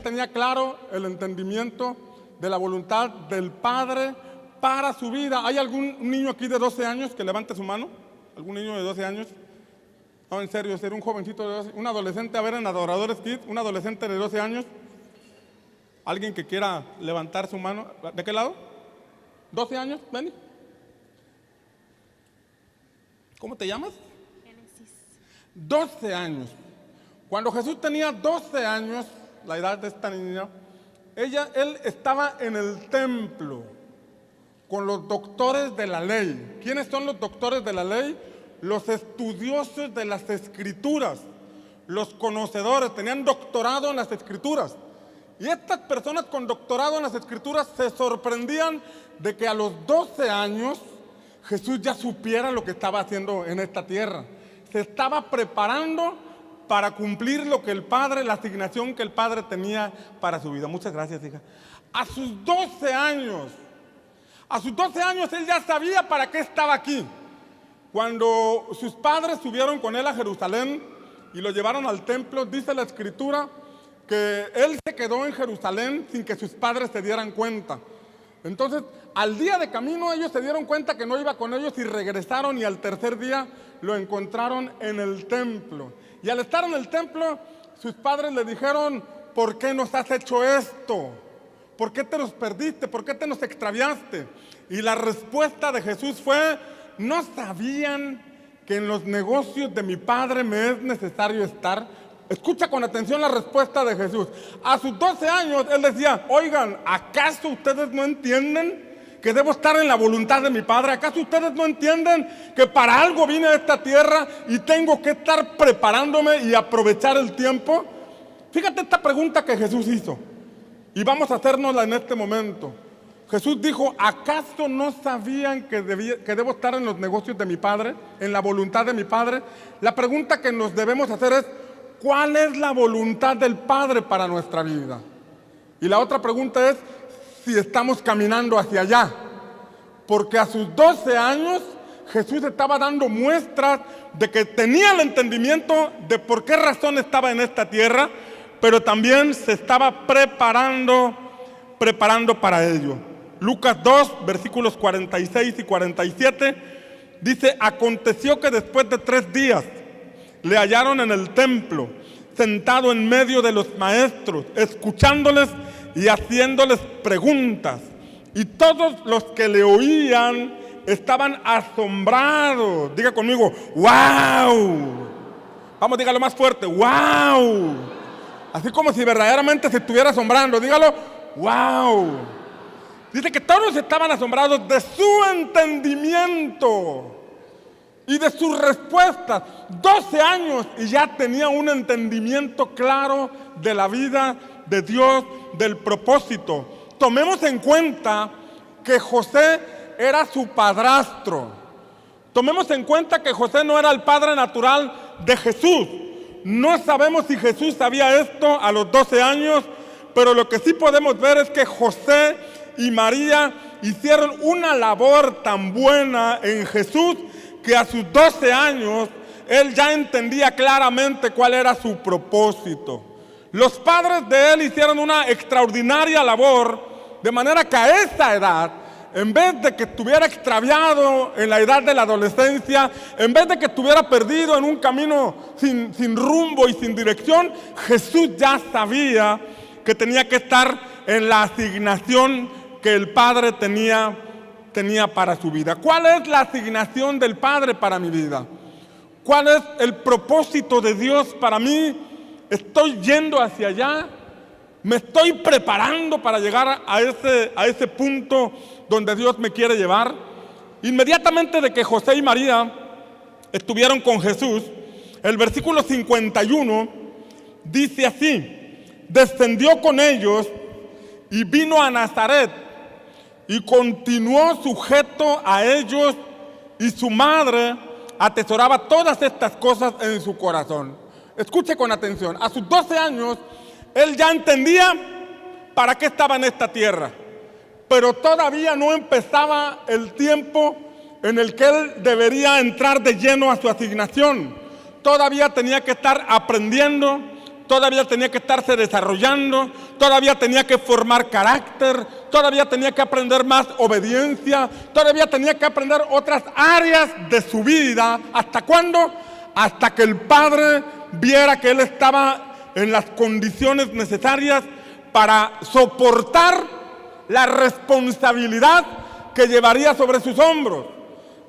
tenía claro el entendimiento de la voluntad del Padre para su vida. ¿Hay algún niño aquí de 12 años que levante su mano? ¿Algún niño de 12 años? No, en serio, ser un jovencito de 12, un adolescente, a ver en Adoradores Kids, un adolescente de 12 años. ¿Alguien que quiera levantar su mano? ¿De qué lado? ¿12 años? Ven. ¿Cómo te llamas? Génesis. 12 años. Cuando Jesús tenía 12 años, la edad de esta niña, él estaba en el templo con los doctores de la ley. ¿Quiénes son los doctores de la ley? Los estudiosos de las Escrituras, los conocedores, tenían doctorado en las Escrituras. Y estas personas con doctorado en las Escrituras se sorprendían de que a los 12 años Jesús ya supiera lo que estaba haciendo en esta tierra. Se estaba preparando para cumplir lo que el Padre, la asignación que el Padre tenía para su vida. Muchas gracias, hija. A sus 12 años él ya sabía para qué estaba aquí. Cuando sus padres subieron con él a Jerusalén y lo llevaron al templo, dice la Escritura que él se quedó en Jerusalén sin que sus padres se dieran cuenta. Entonces, al día de camino ellos se dieron cuenta que no iba con ellos y regresaron, y al tercer día lo encontraron en el templo. Y al estar en el templo, sus padres le dijeron: ¿por qué nos has hecho esto? ¿Por qué te nos perdiste? ¿Por qué te nos extraviaste? Y la respuesta de Jesús fue: ¿no sabían que en los negocios de mi Padre me es necesario estar? Escucha con atención la respuesta de Jesús. A sus 12 años él decía: oigan, ¿acaso ustedes no entienden que debo estar en la voluntad de mi Padre? ¿Acaso ustedes no entienden que para algo vine a esta tierra y tengo que estar preparándome y aprovechar el tiempo? Fíjate esta pregunta que Jesús hizo, y vamos a hacérnosla en este momento. Jesús dijo: ¿acaso no sabían que debo estar en los negocios de mi Padre, en la voluntad de mi Padre? La pregunta que nos debemos hacer es: ¿cuál es la voluntad del Padre para nuestra vida? Y la otra pregunta es si estamos caminando hacia allá. Porque a sus 12 años Jesús estaba dando muestras de que tenía el entendimiento de por qué razón estaba en esta tierra, pero también se estaba preparando para ello. Lucas 2, versículos 46 y 47, dice: aconteció que después de 3 días le hallaron en el templo, sentado en medio de los maestros, escuchándoles y haciéndoles preguntas. Y todos los que le oían estaban asombrados. Diga conmigo: ¡wow! Vamos, dígalo más fuerte: ¡wow! Así como si verdaderamente se estuviera asombrando. Dígalo: ¡wow! Dice que todos estaban asombrados de su entendimiento y de sus respuestas. 12 años y ya tenía un entendimiento claro de la vida de Dios, del propósito. Tomemos en cuenta que José era su padrastro. Tomemos en cuenta que José no era el padre natural de Jesús. No sabemos si Jesús sabía esto a los 12 años, pero lo que sí podemos ver es que José y María hicieron una labor tan buena en Jesús que a sus 12 años él ya entendía claramente cuál era su propósito. Los padres de él hicieron una extraordinaria labor, de manera que a esa edad, en vez de que estuviera extraviado en la edad de la adolescencia, en vez de que estuviera perdido en un camino sin rumbo y sin dirección, Jesús ya sabía que tenía que estar en la asignación que el Padre tenía para su vida. ¿Cuál es la asignación del Padre para mi vida? ¿Cuál es el propósito de Dios para mí? ¿Estoy yendo hacia allá? ¿Me estoy preparando para llegar a ese punto donde Dios me quiere llevar? Inmediatamente de que José y María estuvieron con Jesús, el versículo 51 dice así: descendió con ellos y vino a Nazaret y continuó sujeto a ellos, y su madre atesoraba todas estas cosas en su corazón. Escuche con atención. A sus 12 años él ya entendía para qué estaba en esta tierra, pero todavía no empezaba el tiempo en el que él debería entrar de lleno a su asignación. Todavía tenía que estar aprendiendo, todavía tenía que estarse desarrollando, todavía tenía que formar carácter, todavía tenía que aprender más obediencia, todavía tenía que aprender otras áreas de su vida. ¿Hasta cuándo? Hasta que el padre viera que él estaba en las condiciones necesarias para soportar la responsabilidad que llevaría sobre sus hombros.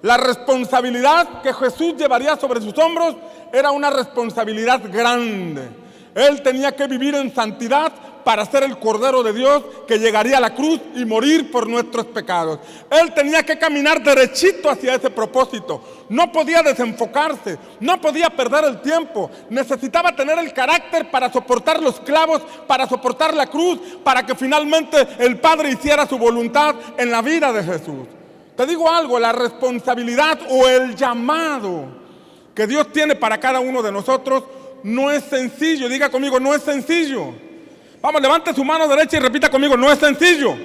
La responsabilidad que Jesús llevaría sobre sus hombros era una responsabilidad grande. Él tenía que vivir en santidad para ser el Cordero de Dios que llegaría a la cruz y morir por nuestros pecados. Él tenía que caminar derechito hacia ese propósito. No podía desenfocarse, no podía perder el tiempo. Necesitaba tener el carácter para soportar los clavos, para soportar la cruz, para que finalmente el Padre hiciera su voluntad en la vida de Jesús. Te digo algo, la responsabilidad o el llamado que Dios tiene para cada uno de nosotros no es sencillo. Diga conmigo, no es sencillo. Vamos, levante su mano derecha y repita conmigo, no es sencillo.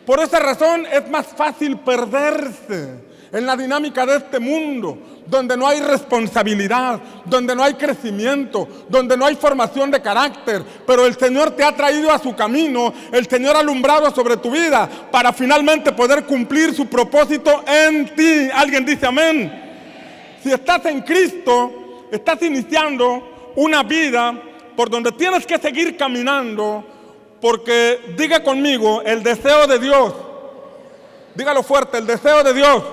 Por esa razón es más fácil perderse en la dinámica de este mundo, donde no hay responsabilidad, donde no hay crecimiento, donde no hay formación de carácter. Pero el Señor te ha traído a su camino, el Señor ha alumbrado sobre tu vida para finalmente poder cumplir su propósito en ti. ¿Alguien dice amén? Si estás en Cristo, estás iniciando una vida por donde tienes que seguir caminando, porque, diga conmigo, el deseo de Dios, dígalo fuerte, el deseo de Dios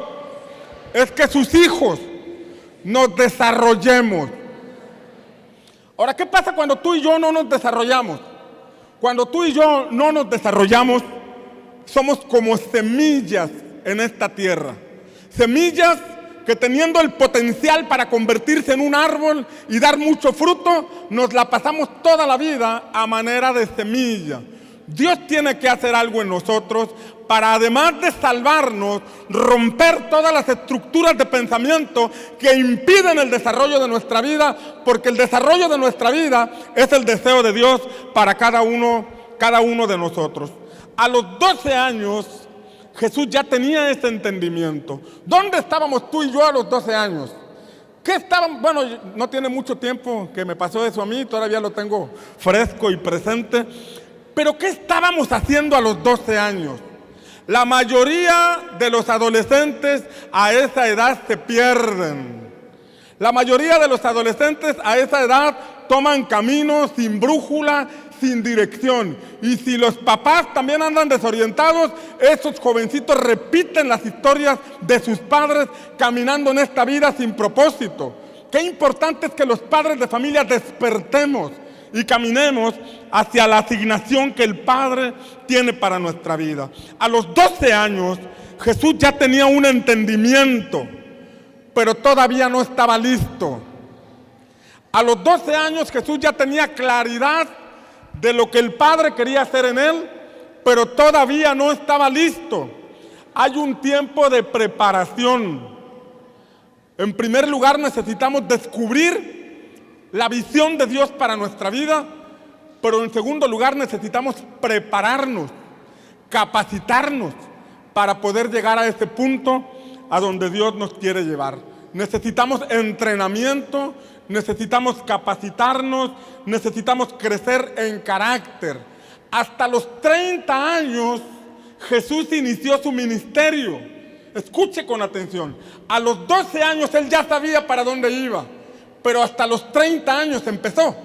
es que sus hijos nos desarrollemos. Ahora, ¿qué pasa cuando tú y yo no nos desarrollamos? Cuando tú y yo no nos desarrollamos, somos como semillas en esta tierra. Semillas que teniendo el potencial para convertirse en un árbol y dar mucho fruto, nos la pasamos toda la vida a manera de semilla. Dios tiene que hacer algo en nosotros para, además de salvarnos, romper todas las estructuras de pensamiento que impiden el desarrollo de nuestra vida, porque el desarrollo de nuestra vida es el deseo de Dios para cada uno de nosotros. A los 12 años, Jesús ya tenía ese entendimiento. ¿Dónde estábamos tú y yo a los 12 años? ¿Qué estábamos? Bueno, no tiene mucho tiempo que me pasó eso a mí, todavía lo tengo fresco y presente. Pero ¿qué estábamos haciendo a los 12 años? La mayoría de los adolescentes a esa edad se pierden. La mayoría de los adolescentes a esa edad toman caminos sin brújula, sin dirección. Y si los papás también andan desorientados, esos jovencitos repiten las historias de sus padres caminando en esta vida sin propósito. Qué importante es que los padres de familia despertemos y caminemos hacia la asignación que el Padre tiene para nuestra vida. A los 12 años, Jesús ya tenía un entendimiento, pero todavía no estaba listo. A los 12 años, Jesús ya tenía claridad de lo que el Padre quería hacer en él, pero todavía no estaba listo. Hay un tiempo de preparación. En primer lugar, necesitamos descubrir la visión de Dios para nuestra vida, pero en segundo lugar necesitamos prepararnos, capacitarnos para poder llegar a ese punto a donde Dios nos quiere llevar. Necesitamos entrenamiento, necesitamos capacitarnos, necesitamos crecer en carácter. Hasta los 30 años Jesús inició su ministerio. Escuche con atención. A los 12 años Él ya sabía para dónde iba, pero hasta los 30 años empezó.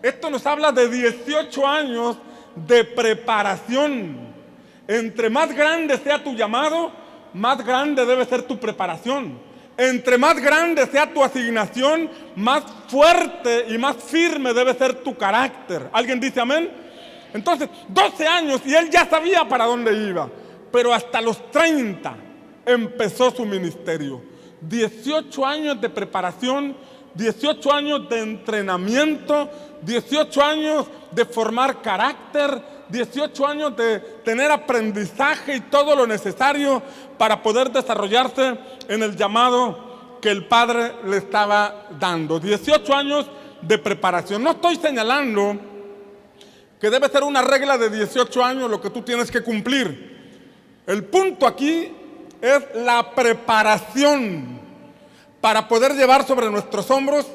Esto nos habla de 18 años de preparación. Entre más grande sea tu llamado, más grande debe ser tu preparación. Entre más grande sea tu asignación, más fuerte y más firme debe ser tu carácter. ¿Alguien dice amén? Entonces, 12 años y él ya sabía para dónde iba, pero hasta los 30 empezó su ministerio. 18 años de preparación, 18 años de entrenamiento, 18 años de formar carácter, 18 años de tener aprendizaje y todo lo necesario para poder desarrollarse en el llamado que el Padre le estaba dando. 18 años de preparación. No estoy señalando que debe ser una regla de 18 años lo que tú tienes que cumplir. El punto aquí es la preparación para poder llevar sobre nuestros hombros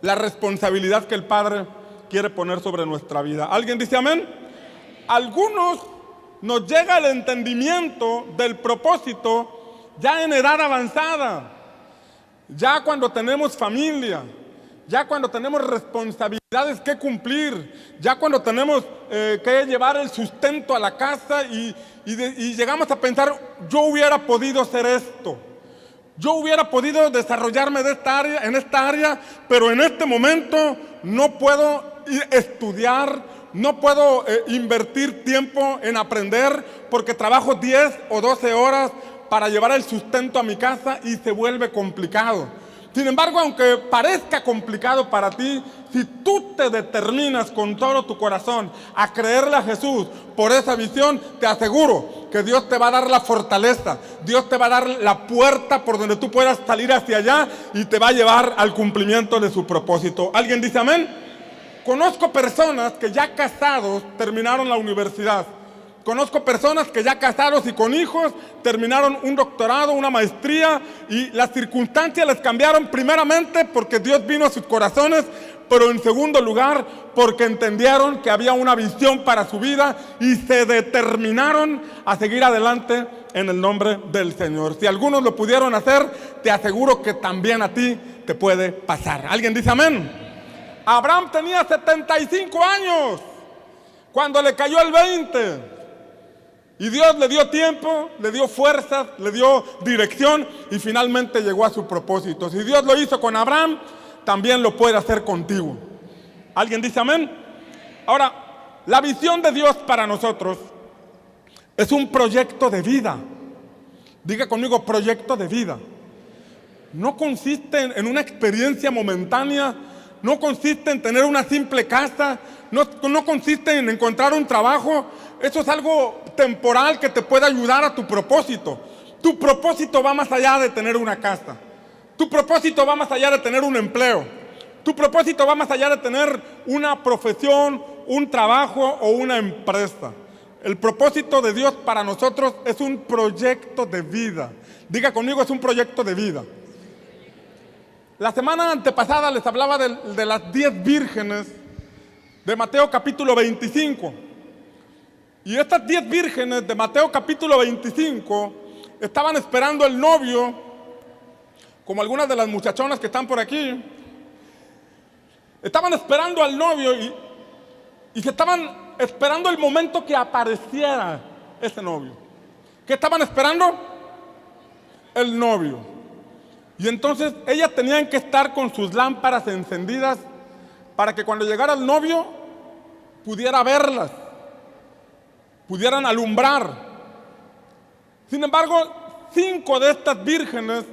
la responsabilidad que el Padre quiere poner sobre nuestra vida. ¿Alguien dice amén? Algunos nos llega el entendimiento del propósito ya en edad avanzada, ya cuando tenemos familia, ya cuando tenemos responsabilidades que cumplir, ya cuando tenemos que llevar el sustento a la casa y llegamos a pensar, yo hubiera podido hacer esto, yo hubiera podido desarrollarme en esta área, pero en este momento no puedo estudiar, no puedo invertir tiempo en aprender porque trabajo 10 o 12 horas para llevar el sustento a mi casa y se vuelve complicado. Sin embargo, aunque parezca complicado para ti, si tú te determinas con todo tu corazón a creerle a Jesús por esa visión, te aseguro que Dios te va a dar la fortaleza, Dios te va a dar la puerta por donde tú puedas salir hacia allá y te va a llevar al cumplimiento de su propósito. ¿Alguien dice amén? Conozco personas que ya casados terminaron la universidad. Conozco personas que ya casados y con hijos terminaron un doctorado, una maestría, y las circunstancias les cambiaron primeramente porque Dios vino a sus corazones, pero en segundo lugar porque entendieron que había una visión para su vida y se determinaron a seguir adelante en el nombre del Señor. Si algunos lo pudieron hacer, te aseguro que también a ti te puede pasar. ¿Alguien dice amén? Abraham tenía 75 años cuando le cayó el 20. Y Dios le dio tiempo, le dio fuerzas, le dio dirección y finalmente llegó a su propósito. Si Dios lo hizo con Abraham, también lo puede hacer contigo. ¿Alguien dice amén? Ahora, la visión de Dios para nosotros es un proyecto de vida. Diga conmigo, proyecto de vida. No consiste en una experiencia momentánea, no consiste en tener una simple casa, no consiste en encontrar un trabajo. Eso es algo temporal que te puede ayudar a tu propósito. Tu propósito va más allá de tener una casa. Tu propósito va más allá de tener un empleo. Tu propósito va más allá de tener una profesión, un trabajo o una empresa. El propósito de Dios para nosotros es un proyecto de vida. Diga conmigo, es un proyecto de vida. La semana antepasada les hablaba de las 10 vírgenes de Mateo capítulo 25. Y estas 10 vírgenes de Mateo capítulo 25 estaban esperando el novio, como algunas de las muchachonas que están por aquí. Estaban esperando al novio y se estaban esperando el momento que apareciera ese novio. ¿Qué estaban esperando? El novio. Y entonces ellas tenían que estar con sus lámparas encendidas para que cuando llegara el novio pudiera verlas, pudieran alumbrar. Sin embargo, 5 de estas vírgenes,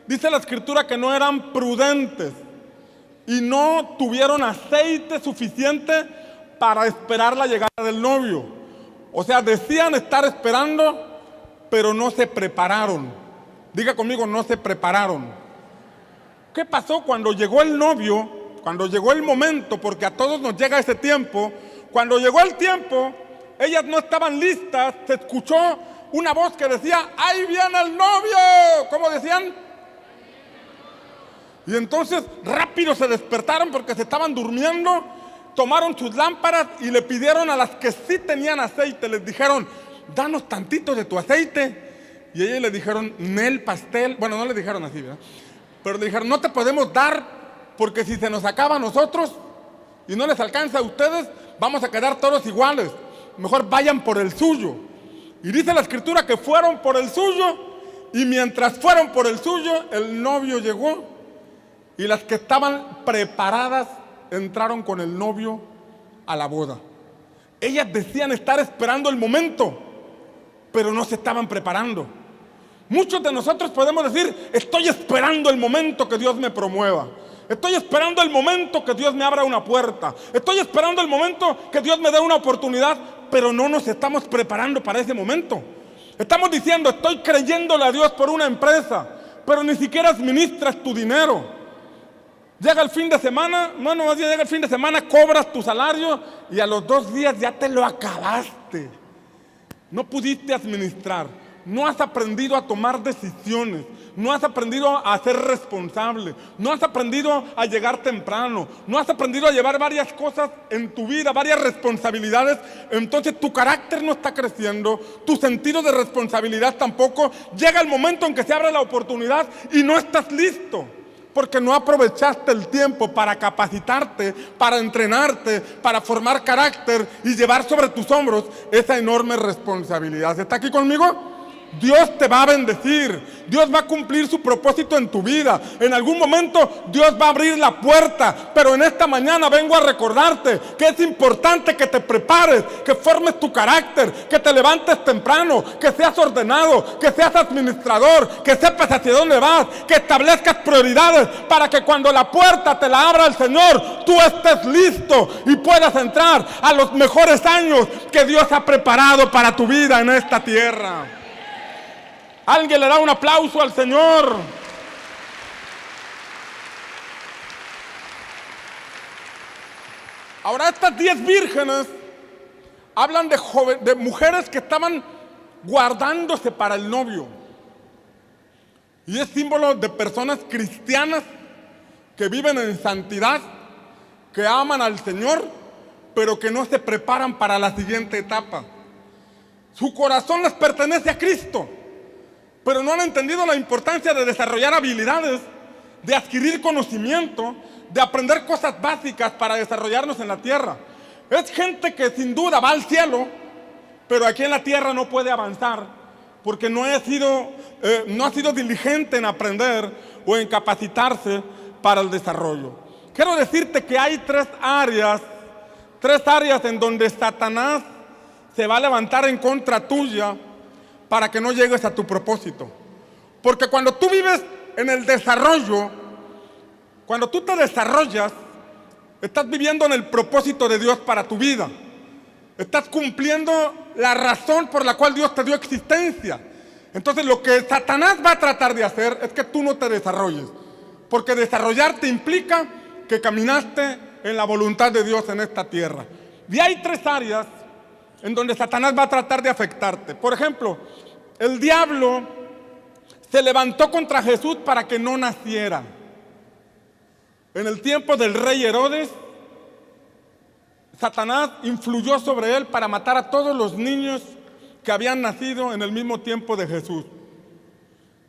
dice la Escritura que no eran prudentes y no tuvieron aceite suficiente para esperar la llegada del novio. O sea, decían estar esperando, pero no se prepararon. Diga conmigo, no se prepararon. ¿Qué pasó cuando llegó el novio? Cuando llegó el momento, porque a todos nos llega ese tiempo. Cuando llegó el tiempo, ellas no estaban listas. Se escuchó una voz que decía, ¡ahí viene el novio! ¿Cómo decían? Y entonces rápido se despertaron porque se estaban durmiendo, tomaron sus lámparas y le pidieron a las que sí tenían aceite, les dijeron, danos tantito de tu aceite. Y ellas le dijeron, Nel pastel. Bueno, no le dijeron así, ¿verdad? Pero le dijeron, no te podemos dar porque si se nos acaba a nosotros y no les alcanza a ustedes, vamos a quedar todos iguales. Mejor vayan por el suyo. Y dice la Escritura que fueron por el suyo y mientras fueron por el suyo, el novio llegó y las que estaban preparadas entraron con el novio a la boda. Ellas decían estar esperando el momento, pero no se estaban preparando. Muchos de nosotros podemos decir, estoy esperando el momento que Dios me promueva. Estoy esperando el momento que Dios me abra una puerta. Estoy esperando el momento que Dios me dé una oportunidad, pero no nos estamos preparando para ese momento. Estamos diciendo, estoy creyéndole a Dios por una empresa, pero ni siquiera administras tu dinero. Llega el fin de semana, llega el fin de semana, cobras tu salario y a los 2 días ya te lo acabaste. No pudiste administrar. no has aprendido a tomar decisiones, no has aprendido a ser responsable, no has aprendido a llegar temprano, no has aprendido a llevar varias cosas en tu vida, varias responsabilidades, entonces tu carácter no está creciendo, tu sentido de responsabilidad tampoco. Llega el momento en que se abre la oportunidad y no estás listo, porque no aprovechaste el tiempo para capacitarte, para entrenarte, para formar carácter y llevar sobre tus hombros esa enorme responsabilidad. ¿Está aquí conmigo? Dios te va a bendecir, Dios va a cumplir su propósito en tu vida. En algún momento Dios va a abrir la puerta, pero en esta mañana vengo a recordarte que es importante que te prepares, que formes tu carácter, que te levantes temprano, que seas ordenado, que seas administrador, que sepas hacia dónde vas, que establezcas prioridades para que cuando la puerta te la abra el Señor, tú estés listo y puedas entrar a los mejores años que Dios ha preparado para tu vida en esta tierra. Alguien le da un aplauso al Señor. Ahora, estas 10 vírgenes hablan de mujeres que estaban guardándose para el novio. Y es símbolo de personas cristianas que viven en santidad, que aman al Señor, pero que no se preparan para la siguiente etapa. Su corazón les pertenece a Cristo, pero no han entendido la importancia de desarrollar habilidades, de adquirir conocimiento, de aprender cosas básicas para desarrollarnos en la tierra. Es gente que sin duda va al cielo, pero aquí en la tierra no puede avanzar, porque no ha sido diligente en aprender o en capacitarse para el desarrollo. Quiero decirte que hay tres áreas en donde Satanás se va a levantar en contra tuya para que no llegues a tu propósito. Porque cuando tú vives en el desarrollo, cuando tú te desarrollas, estás viviendo en el propósito de Dios para tu vida. Estás cumpliendo la razón por la cual Dios te dio existencia. Entonces lo que Satanás va a tratar de hacer es que tú no te desarrolles. Porque desarrollarte implica que caminaste en la voluntad de Dios en esta tierra. Y hay tres áreas en donde Satanás va a tratar de afectarte. Por ejemplo, el diablo se levantó contra Jesús para que no naciera. En el tiempo del rey Herodes, Satanás influyó sobre él para matar a todos los niños que habían nacido en el mismo tiempo de Jesús.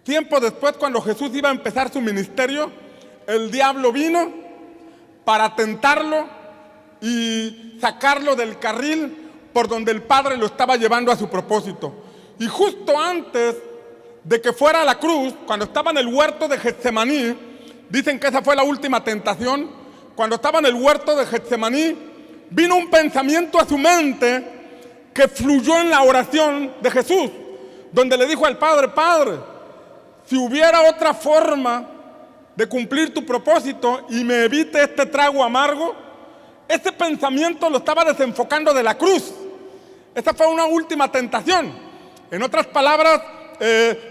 Tiempo después, cuando Jesús iba a empezar su ministerio, el diablo vino para tentarlo y sacarlo del carril por donde el Padre lo estaba llevando a su propósito. Y justo antes de que fuera a la cruz, cuando estaba en el huerto de Getsemaní, dicen que esa fue la última tentación, cuando estaba en el huerto de Getsemaní, vino un pensamiento a su mente que fluyó en la oración de Jesús, donde le dijo al Padre: Padre, si hubiera otra forma de cumplir tu propósito y me evite este trago amargo. Ese pensamiento lo estaba desenfocando de la cruz. Esa fue una última tentación. En otras palabras,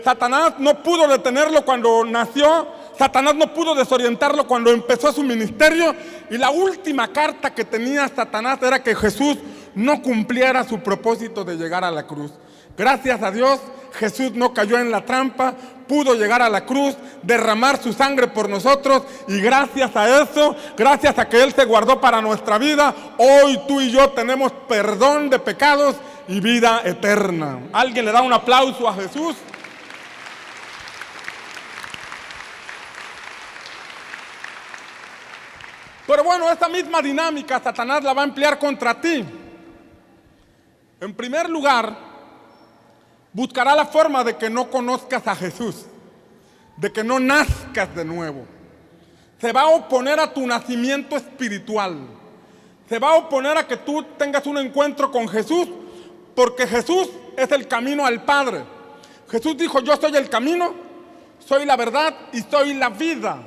Satanás no pudo detenerlo cuando nació, Satanás no pudo desorientarlo cuando empezó su ministerio, y la última carta que tenía Satanás era que Jesús no cumpliera su propósito de llegar a la cruz. Gracias a Dios, Jesús no cayó en la trampa, pudo llegar a la cruz, derramar su sangre por nosotros, y gracias a eso, gracias a que Él se guardó para nuestra vida, hoy tú y yo tenemos perdón de pecados y vida eterna. ¿Alguien le da un aplauso a Jesús? Pero bueno, esa misma dinámica Satanás la va a emplear contra ti. En primer lugar, buscará la forma de que no conozcas a Jesús, de que no nazcas de nuevo. Se va a oponer a tu nacimiento espiritual. Se va a oponer a que tú tengas un encuentro con Jesús, porque Jesús es el camino al Padre. Jesús dijo: yo soy el camino, soy la verdad y soy la vida.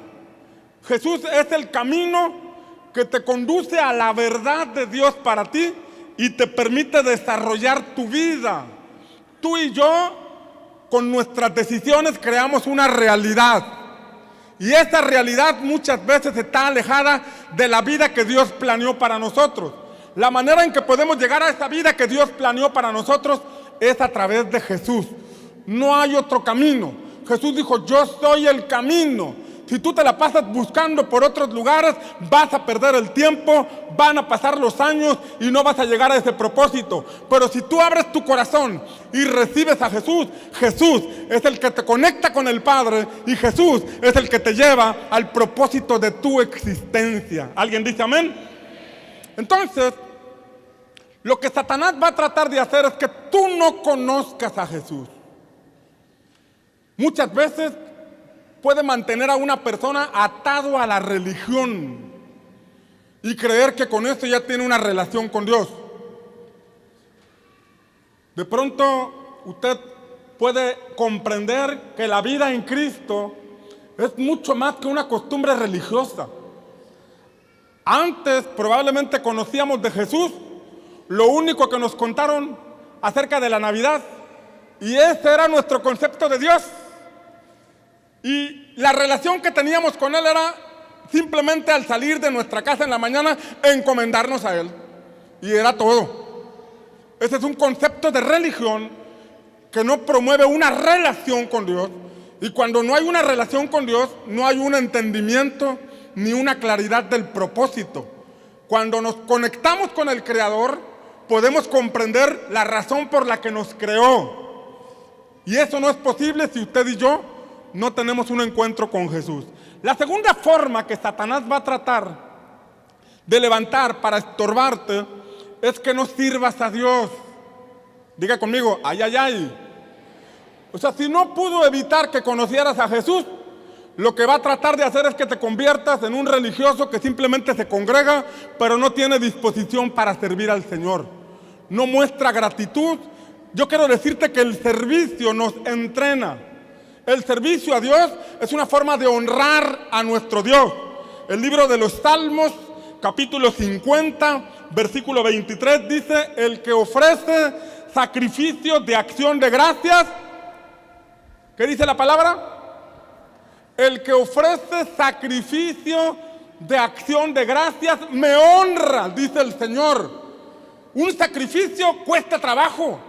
Jesús es el camino que te conduce a la verdad de Dios para ti y te permite desarrollar tu vida. Tú y yo, con nuestras decisiones, creamos una realidad. Y esa realidad muchas veces está alejada de la vida que Dios planeó para nosotros. La manera en que podemos llegar a esa vida que Dios planeó para nosotros es a través de Jesús. No hay otro camino. Jesús dijo, yo soy el camino. Si tú te la pasas buscando por otros lugares, vas a perder el tiempo, van a pasar los años y no vas a llegar a ese propósito. Pero si tú abres tu corazón y recibes a Jesús, Jesús es el que te conecta con el Padre y Jesús es el que te lleva al propósito de tu existencia. ¿Alguien dice amén? Entonces, lo que Satanás va a tratar de hacer es que tú no conozcas a Jesús. Muchas veces puede mantener a una persona atado a la religión y creer que con esto ya tiene una relación con Dios. De pronto usted puede comprender que la vida en Cristo es mucho más que una costumbre religiosa. Antes probablemente conocíamos de Jesús lo único que nos contaron acerca de la Navidad, y ese era nuestro concepto de Dios. Y la relación que teníamos con Él era simplemente al salir de nuestra casa en la mañana encomendarnos a Él. Y era todo. Ese es un concepto de religión que no promueve una relación con Dios. Y cuando no hay una relación con Dios, no hay un entendimiento ni una claridad del propósito. Cuando nos conectamos con el Creador, podemos comprender la razón por la que nos creó. Y eso no es posible si usted y yo no tenemos un encuentro con Jesús. La segunda forma que Satanás va a tratar de levantar para estorbarte es que no sirvas a Dios. Diga conmigo, ay, ay, ay. O sea, si no pudo evitar que conocieras a Jesús, lo que va a tratar de hacer es que te conviertas en un religioso que simplemente se congrega, pero no tiene disposición para servir al Señor. No muestra gratitud. Yo quiero decirte que el servicio nos entrena. El servicio a Dios es una forma de honrar a nuestro Dios. El libro de los Salmos, capítulo 50, versículo 23, dice, el que ofrece sacrificios de acción de gracias. ¿Qué dice la palabra? El que ofrece sacrificio de acción de gracias me honra, dice el Señor. Un sacrificio cuesta trabajo.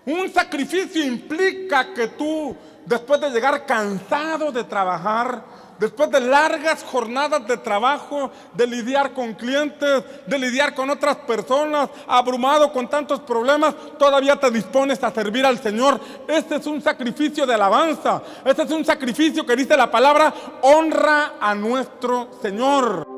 Un sacrificio implica que tú, después de llegar cansado de trabajar, después de largas jornadas de trabajo, de lidiar con clientes, de lidiar con otras personas, abrumado con tantos problemas, todavía te dispones a servir al Señor. Este es un sacrificio de alabanza. Este es un sacrificio que dice la palabra, honra a nuestro Señor.